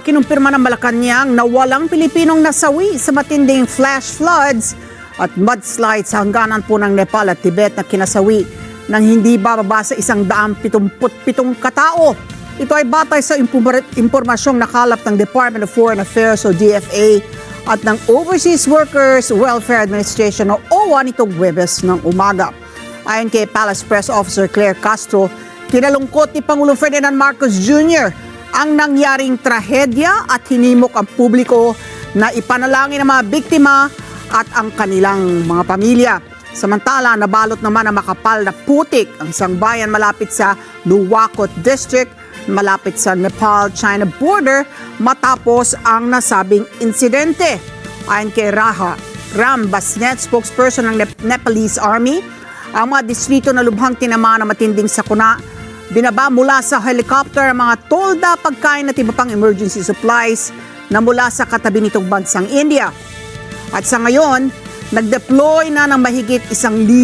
Kinumpirma ng Malacanang na walang Pilipinong nasawi sa matinding flash floods at mudslides sa hangganan po ng Nepal at Tibet na kinasawi ng hindi bababa sa 177 katao. Ito ay batay sa impormasyong nakalap ng Department of Foreign Affairs o DFA at ng Overseas Workers Welfare Administration o OWA nitong Huwebes ng umaga. Ayon kay Palace Press Officer Claire Castro, kinalungkot ni Pangulong Ferdinand Marcos Jr. ang nangyaring trahedya at hinimok ang publiko na ipanalangin ang mga biktima at ang kanilang mga pamilya. Samantala, nabalot naman ang makapal na putik ang isang bayan malapit sa Nuwakot District, malapit sa Nepal-China border matapos ang nasabing insidente. Ayon kay Ram Basnet, spokesperson ng Nepalese Army, ang mga distrito na lubhang tinamaan ng matinding sakuna, binaba mula sa helicopter ang mga tolda, pagkain at iba pang emergency supplies na mula sa katabi nitong bansang India. At sa ngayon, nag-deploy na ng mahigit 5,000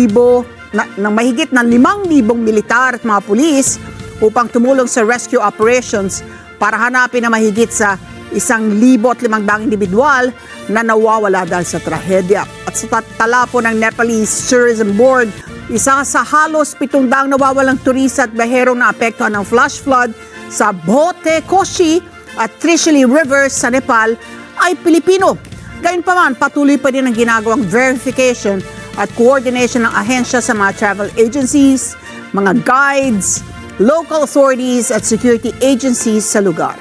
militar at mga pulis upang tumulong sa rescue operations para hanapin na mahigit sa 1,500 individual na nawawala dahil sa trahedya. At sa tala po ng Nepalese Tourism Board, isa sa halos 700 nawawalang turista at baherong na apektuhan ng flash flood sa Bhote, Koshi at Trishuli Rivers sa Nepal ay Pilipino. Gayunpaman, patuloy pa din ang ginagawang verification at coordination ng ahensya sa mga travel agencies, mga guides, local authorities at security agencies sa lugar.